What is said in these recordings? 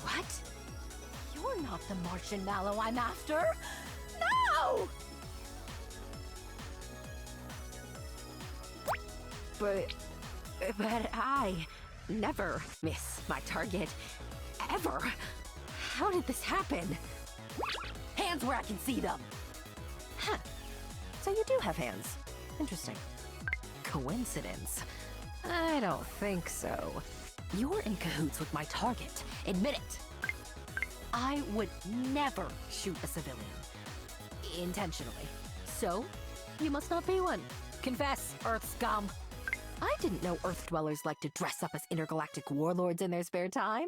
What? You're not the Martian Mallow I'm after! No! But I never miss my target. Ever. How did this happen? Hands where I can see them! Huh. So you do have hands. Interesting. Coincidence? I don't think so. You're in cahoots with my target. Admit it. I would never shoot a civilian. Intentionally. So, you must not be one. Confess, Earth scum. I didn't know Earth dwellers like to dress up as intergalactic warlords in their spare time.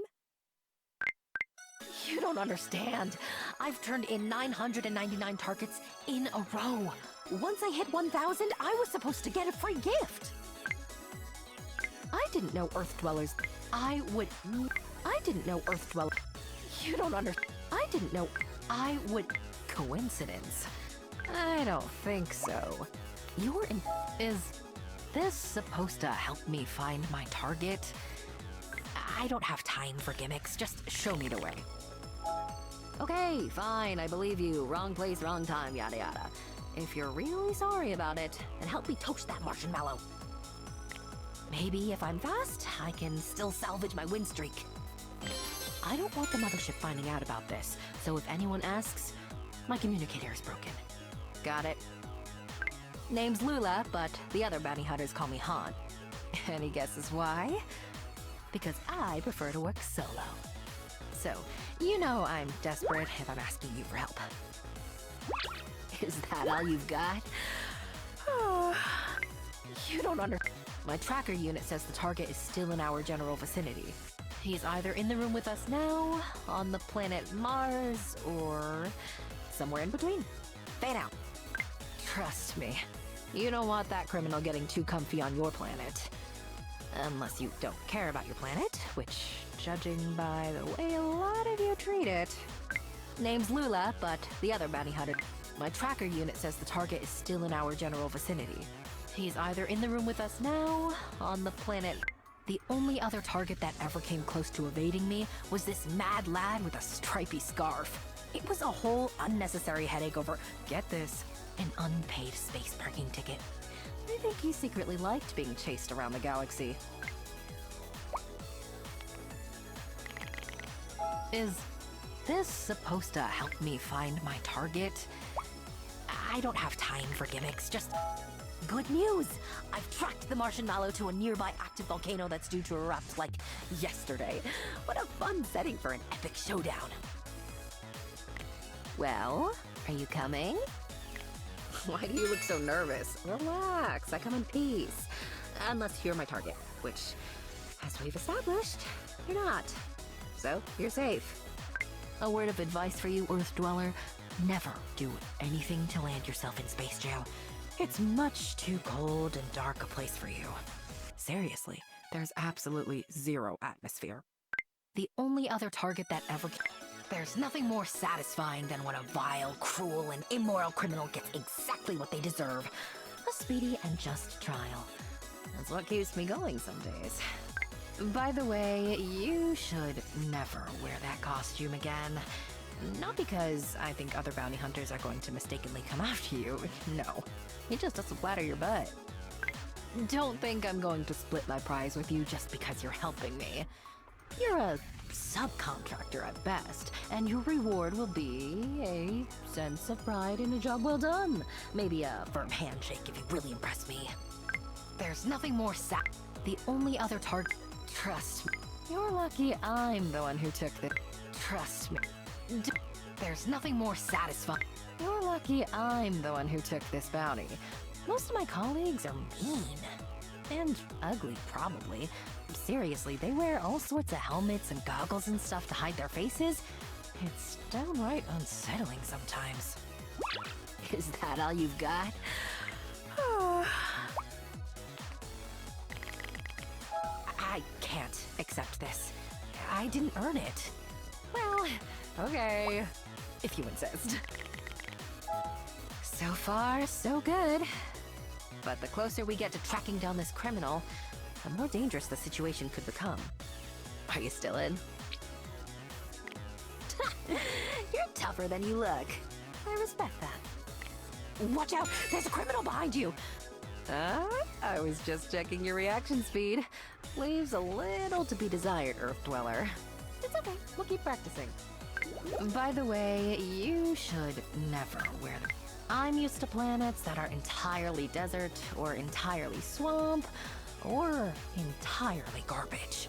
You don't understand. I've turned in 999 targets in a row. Once I hit 1,000, I was supposed to get a free gift. I didn't know Earth dwellers. I didn't know Earth dwellers. You don't understand. I didn't know. Coincidence? I don't think so. Is this supposed to help me find my target? I don't have time for gimmicks. Just show me the way. Okay, fine, I believe you. Wrong place, wrong time, yada yada. If you're really sorry about it, then help me toast that Martian Mallow. Maybe if I'm fast, I can still salvage my win streak. I don't want the mothership finding out about this, so if anyone asks, my communicator is broken. Got it. Name's Loola, but the other bounty hunters call me Han. Any guesses why? Because I prefer to work solo. So, you know I'm desperate if I'm asking you for help. Is that all you've got? You don't understand. My tracker unit says the target is still in our general vicinity. He's either in the room with us now, on the planet Mars, or somewhere in between. Fade out. Trust me, you don't want that criminal getting too comfy on your planet. Unless you don't care about your planet, which, judging by the way a lot of you treat it. Name's Loola, but the other bounty hunter. My tracker unit says the target is still in our general vicinity. He's either in the room with us now, on the planet. The only other target that ever came close to evading me was this mad lad with a stripy scarf. It was a whole unnecessary headache over, get this, an unpaid space parking ticket. I think he secretly liked being chased around the galaxy. Is this supposed to help me find my target? I don't have time for gimmicks, just good news! I've tracked the Martian Mallow to a nearby active volcano that's due to erupt like yesterday. What a fun setting for an epic showdown. Well, are you coming? Why do you look so nervous? Relax, I come in peace. Unless you're my target, which, as we've established, you're not. So, you're safe. A word of advice for you, Earth Dweller. Never do anything to land yourself in space jail. It's much too cold and dark a place for you. Seriously, there's absolutely zero atmosphere. The only other target that ever... There's nothing more satisfying than when a vile, cruel, and immoral criminal gets exactly what they deserve. A speedy and just trial. That's what keeps me going some days. By the way, you should never wear that costume again. Not because I think other bounty hunters are going to mistakenly come after you. No, it just doesn't flatter your butt. Don't think I'm going to split my prize with you just because you're helping me. You're a subcontractor at best, and your reward will be a sense of pride in a job well done. Maybe a firm handshake if you really impress me. There's nothing more the only other target... Trust me. You're lucky I'm the one who took the... Trust me. There's nothing more satisfying. You're lucky I'm the one who took this bounty. Most of my colleagues are mean. And ugly, probably. Seriously, they wear all sorts of helmets and goggles and stuff to hide their faces. It's downright unsettling sometimes. Is that all you've got? I can't accept this. I didn't earn it. Well, okay, if you insist. So far, so good. But the closer we get to tracking down this criminal, the more dangerous the situation could become. Are you still in? You're tougher than you look. I respect that. Watch out! There's a criminal behind you! I was just checking your reaction speed. Leaves a little to be desired, Earth Dweller. It's okay, we'll keep practicing. By the way, you should never wear them. I'm used to planets that are entirely desert, or entirely swamp, or entirely garbage.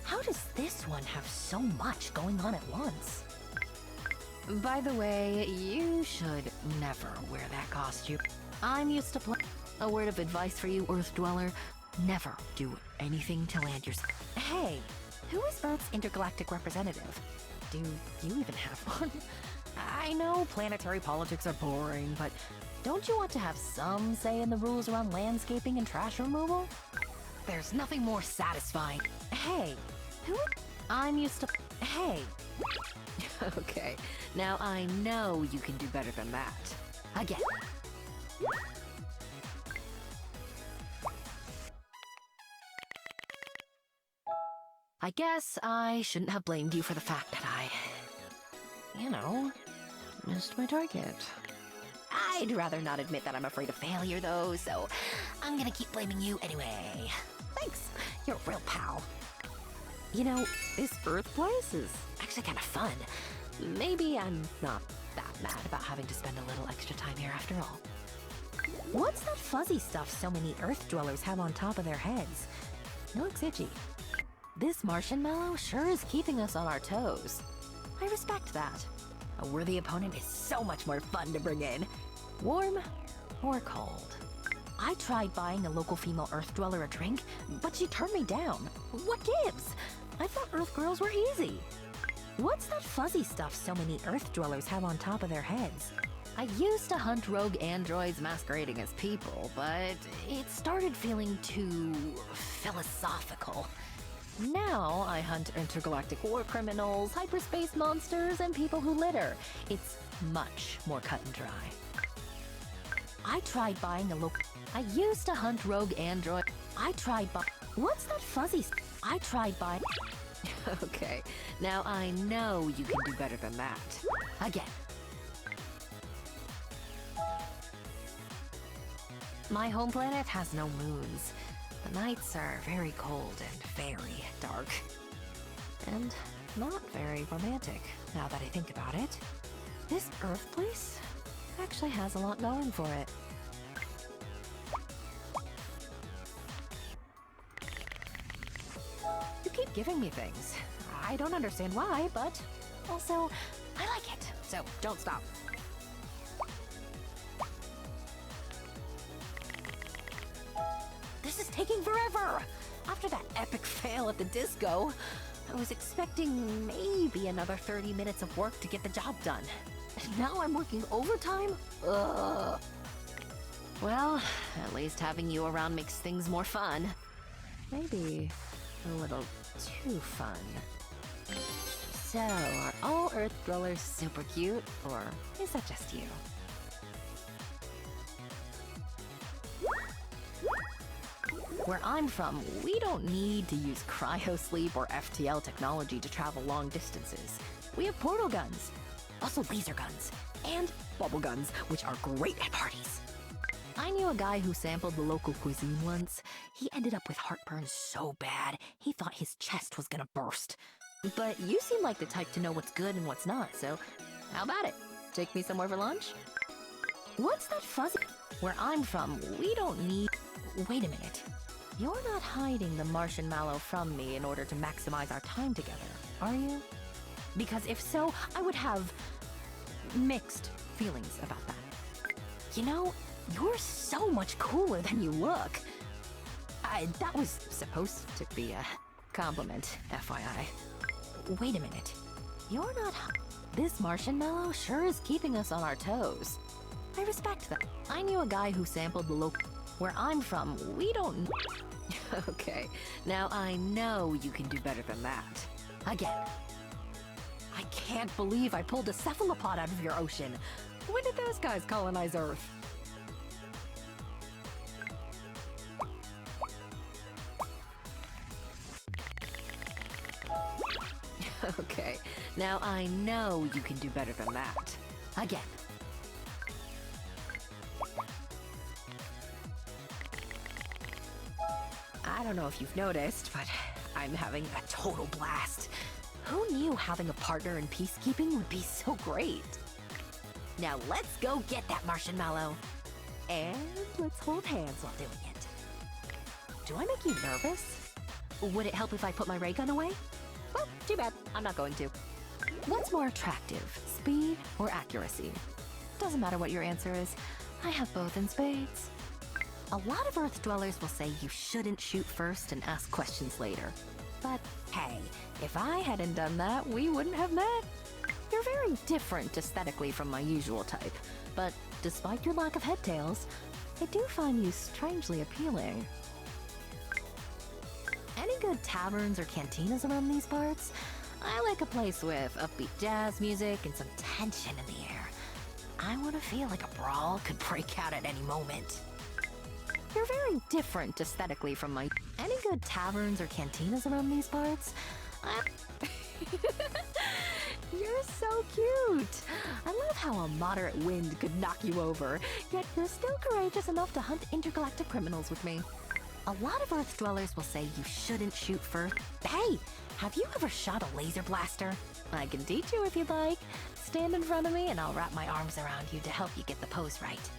How does this one have so much going on at once? By the way, you should never wear that costume. I'm used to a word of advice for you, Earth Dweller. Never do anything to land your... Hey, who is Earth's intergalactic representative? Do you even have one? I know planetary politics are boring, but don't you want to have some say in the rules around landscaping and trash removal? There's nothing more satisfying. Hey, who? I'm used to... Hey. Okay, now I know you can do better than that. Again. I guess I shouldn't have blamed you for the fact that I, missed my target. I'd rather not admit that I'm afraid of failure, though, so I'm gonna keep blaming you anyway. Thanks, you're a real pal. You know, this Earth place is actually kind of fun. Maybe I'm not that mad about having to spend a little extra time here after all. What's that fuzzy stuff so many Earth dwellers have on top of their heads? It looks itchy. This marshmallow sure is keeping us on our toes. I respect that. A worthy opponent is so much more fun to bring in. Warm or cold. I tried buying a local female Earth dweller a drink, but she turned me down. What gives? I thought Earth girls were easy. What's that fuzzy stuff so many Earth dwellers have on top of their heads? I used to hunt rogue androids masquerading as people, but it started feeling too philosophical. Now I hunt intergalactic war criminals, hyperspace monsters, and people who litter. It's much more cut and dry. I tried buying a local... I used to hunt rogue android... What's that fuzzy... I tried buying... Okay, now I know you can do better than that. Again. My home planet has no moons. The nights are very cold and very dark. And not very romantic, now that I think about it. This Earth place actually has a lot going for it. You keep giving me things. I don't understand why, but also, I like it, so don't stop. This is taking forever! After that epic fail at the disco, I was expecting maybe another 30 minutes of work to get the job done. And now I'm working overtime? Ugh. Well, at least having you around makes things more fun. Maybe a little too fun. So, are all Earth dwellers super cute, or is that just you? Where I'm from, we don't need to use cryosleep or FTL technology to travel long distances. We have portal guns, also laser guns, and bubble guns, which are great at parties. I knew a guy who sampled the local cuisine once. He ended up with heartburn so bad, he thought his chest was gonna burst. But you seem like the type to know what's good and what's not, so how about it? Take me somewhere for lunch? What's that fuzzy? Where I'm from, we don't need... Wait a minute. You're not hiding the marshmallow from me in order to maximize our time together, are you? Because if so, I would have mixed feelings about that. You know, you're so much cooler than you look. That was supposed to be a compliment, FYI. Wait a minute. You're not... This marshmallow sure is keeping us on our toes. I respect that. I knew a guy who sampled the local... Where I'm from, we don't... Okay, now I know you can do better than that. Again. I can't believe I pulled a cephalopod out of your ocean. When did those guys colonize Earth? Okay, now I know you can do better than that. Again. I don't know if you've noticed, but I'm having a total blast. Who knew having a partner in peacekeeping would be so great? Now let's go get that marshmallow. And let's hold hands while doing it. Do I make you nervous? Would it help if I put my ray gun away? Well, too bad. I'm not going to. What's more attractive, speed or accuracy? Doesn't matter what your answer is. I have both in spades. A lot of Earth dwellers will say you shouldn't shoot first and ask questions later. But hey, if I hadn't done that, we wouldn't have met. You're very different aesthetically from my usual type, but despite your lack of headtails, I do find you strangely appealing. Any good taverns or cantinas around these parts? I like a place with upbeat jazz music and some tension in the air. I want to feel like a brawl could break out at any moment. You're very different aesthetically from my... Any good taverns or cantinas around these parts? You're so cute! I love how a moderate wind could knock you over, yet you're still courageous enough to hunt intergalactic criminals with me. A lot of Earth dwellers will say you shouldn't shoot first. Hey! Have you ever shot a laser blaster? I can teach you if you'd like. Stand in front of me and I'll wrap my arms around you to help you get the pose right.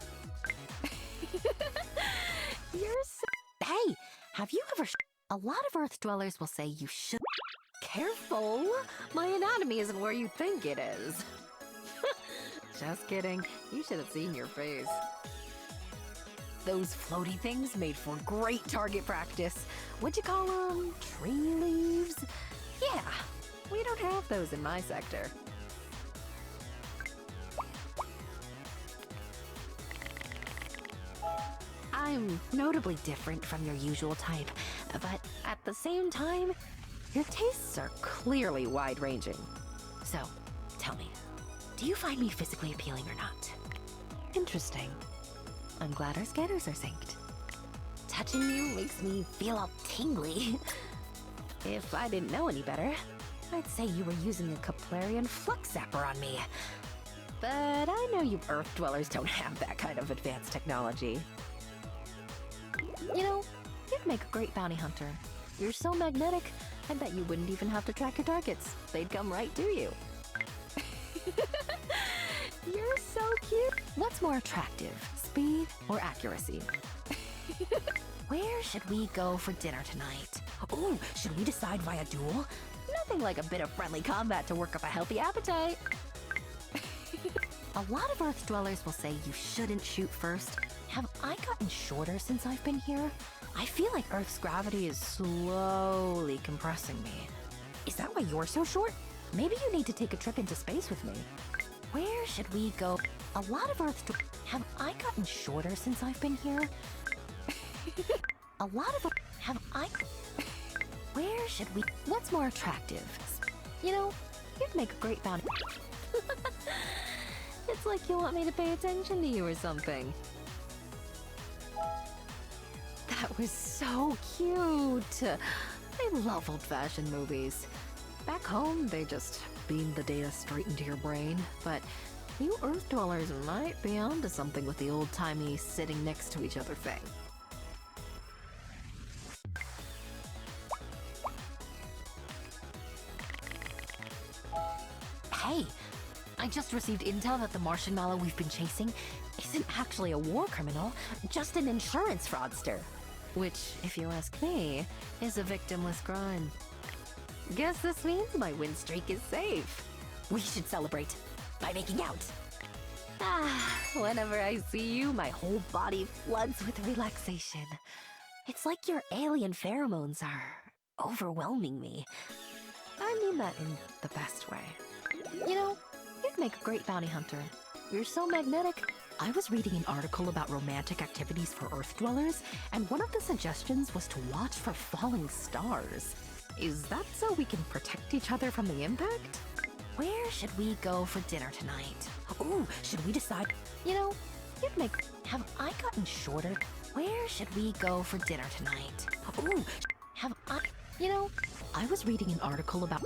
You're so... Hey! Have you ever... A lot of Earth dwellers will say you should... Careful! My anatomy isn't where you think it is. Just kidding. You should have seen your face. Those floaty things made for great target practice. What'd you call them? Tree leaves? Yeah, we don't have those in my sector. I'm notably different from your usual type, but at the same time, your tastes are clearly wide-ranging. So, tell me, do you find me physically appealing or not? Interesting. I'm glad our scanners are synced. Touching you makes me feel all tingly. If I didn't know any better, I'd say you were using a Kaplarian flux zapper on me. But I know you Earth dwellers don't have that kind of advanced technology. You know, you'd make a great bounty hunter. You're so magnetic, I bet you wouldn't even have to track your targets. They'd come right to you. You're so cute. What's more attractive, speed or accuracy? Where should we go for dinner tonight? Ooh, should we decide via duel? Nothing like a bit of friendly combat to work up a healthy appetite. A lot of Earth dwellers will say you shouldn't shoot first. Have I gotten shorter since I've been here? I feel like Earth's gravity is slowly compressing me. Is that why you're so short? Maybe you need to take a trip into space with me. Where should we go? A lot of Earth... Have I gotten shorter since I've been here? A lot of... Have I... Where should we... What's more attractive? You know, you'd make a great bounty... It's like you want me to pay attention to you or something. That was so cute! I love old-fashioned movies. Back home, they just beam the data straight into your brain, but you Earth dwellers might be onto something with the old-timey sitting next to each other thing. Hey! I just received intel that the marshmallow we've been chasing isn't actually a war criminal, just an insurance fraudster. Which, if you ask me, is a victimless crime. Guess this means my win streak is safe. We should celebrate by making out. Ah, whenever I see you, my whole body floods with relaxation. It's like your alien pheromones are overwhelming me. I mean that in the best way. You know, you'd make a great bounty hunter. You're so magnetic. I was reading an article about romantic activities for Earth dwellers, and one of the suggestions was to watch for falling stars. Is that so we can protect each other from the impact? Where should we go for dinner tonight? Ooh, should we decide? You know, you'd make... Have I gotten shorter? Where should we go for dinner tonight? Ooh, have I... You know, I was reading an article about...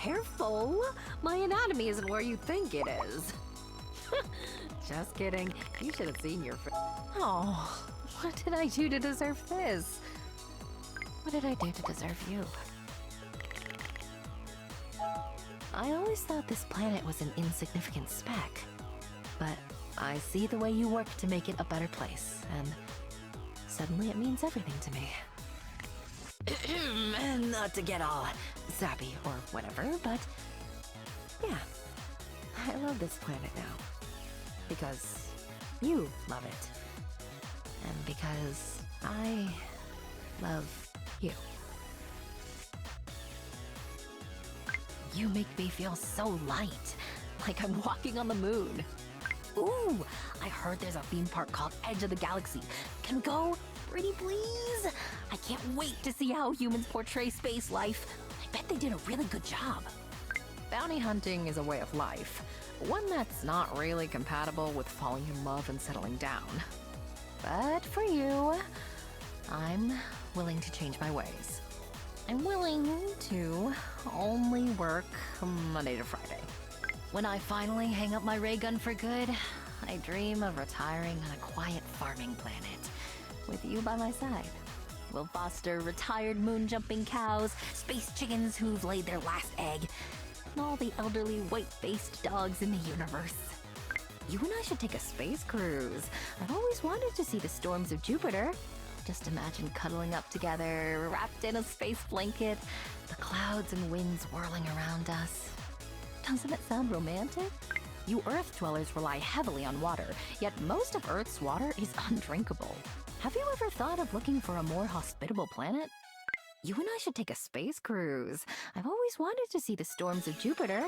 careful! My anatomy isn't where you think it is. Just kidding. You should have seen your Oh, what did I do to deserve this? What did I do to deserve you? I always thought this planet was an insignificant speck. But I see the way you work to make it a better place, and suddenly it means everything to me. Not to get all sappy or whatever, but yeah, I love this planet now. Because you love it. And because I love you. You make me feel so light, like I'm walking on the moon. Ooh, I heard there's a theme park called Edge of the Galaxy. Can we go? Pretty please? I can't wait to see how humans portray space life. I bet they did a really good job. Bounty hunting is a way of life. One that's not really compatible with falling in love and settling down. But for you, I'm willing to change my ways. I'm willing to only work Monday to Friday. When I finally hang up my ray gun for good, I dream of retiring on a quiet farming planet with you by my side. We'll foster retired moon-jumping cows, space chickens who've laid their last egg, and all the elderly white-faced dogs in the universe. You and I should take a space cruise. I've always wanted to see the storms of Jupiter. Just imagine cuddling up together, wrapped in a space blanket, the clouds and winds whirling around us. Doesn't it sound romantic? You Earth dwellers rely heavily on water, yet most of Earth's water is undrinkable. Have you ever thought of looking for a more hospitable planet? You and I should take a space cruise. I've always wanted to see the storms of Jupiter.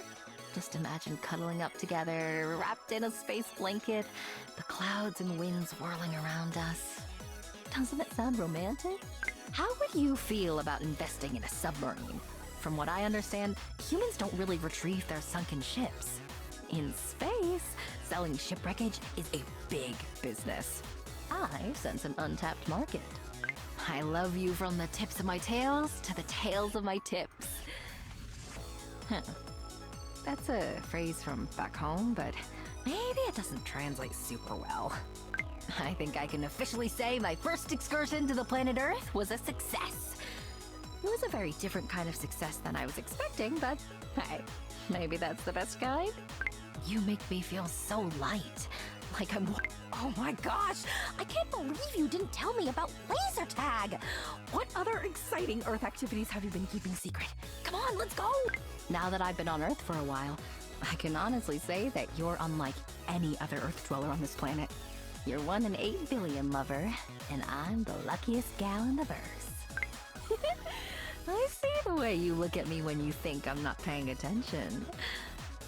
Just imagine cuddling up together, wrapped in a space blanket, the clouds and winds whirling around us. Doesn't it sound romantic? How would you feel about investing in a submarine? From what I understand, humans don't really retrieve their sunken ships. In space, selling shipwreckage is a big business. I sense an untapped market. I love you from the tips of my tails to the tails of my tips. Huh. That's a phrase from back home, but maybe it doesn't translate super well. I think I can officially say my first excursion to the planet Earth was a success. It was a very different kind of success than I was expecting, but hey, maybe that's the best kind. You make me feel so light, like I'm... Oh my gosh! I can't believe you didn't tell me about laser tag! What other exciting Earth activities have you been keeping secret? Come on, let's go! Now that I've been on Earth for a while, I can honestly say that you're unlike any other Earth dweller on this planet. You're 1 in 8 billion, lover, and I'm the luckiest gal in the verse. I see the way you look at me when you think I'm not paying attention.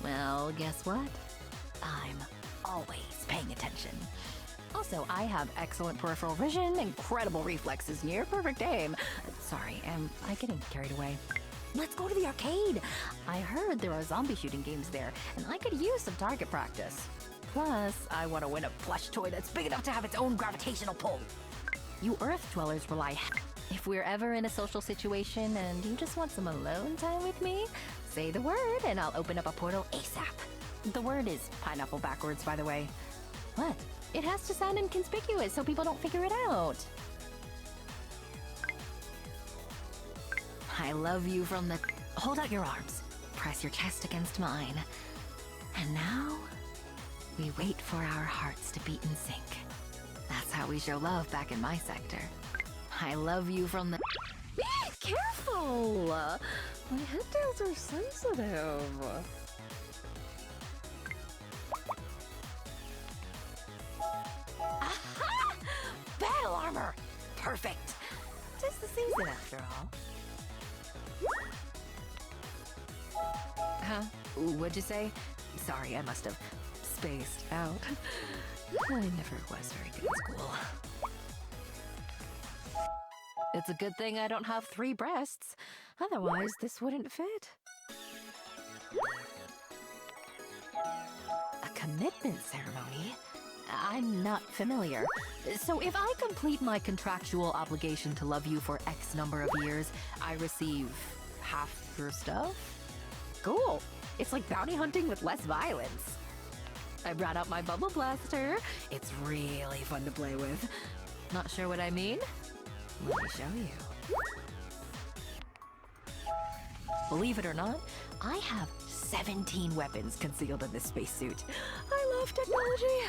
Well, guess what? I'm always paying attention. Also, I have excellent peripheral vision, incredible reflexes, near perfect aim. Sorry, am I getting carried away? Let's go to the arcade! I heard there are zombie shooting games there, and I could use some target practice. Plus, I want to win a plush toy that's big enough to have its own gravitational pull. You Earth dwellers rely... If we're ever in a social situation and you just want some alone time with me, say the word and I'll open up a portal ASAP. The word is pineapple backwards, by the way. What? It has to sound inconspicuous so people don't figure it out. I love you from the... Hold out your arms. Press your chest against mine. And now, we wait for our hearts to beat in sync. That's how we show love back in my sector. I love you from the... Careful! My headtails are sensitive. Aha! Battle armor! Perfect! 'Tis the season after all. Huh? What'd you say? Sorry, I must have spaced out. I never was very good at school. It's a good thing I don't have 3 breasts. Otherwise, this wouldn't fit. A commitment ceremony? I'm not familiar. So if I complete my contractual obligation to love you for X number of years, I receive half your stuff? cool. It's like bounty hunting with less violence. I brought out my bubble blaster. It's really fun to play with. Not sure what I mean? Let me show you. Believe it or not, I have 17 weapons concealed in this spacesuit. I love technology.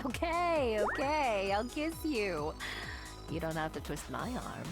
Okay, I'll kiss you. You don't have to twist my arm.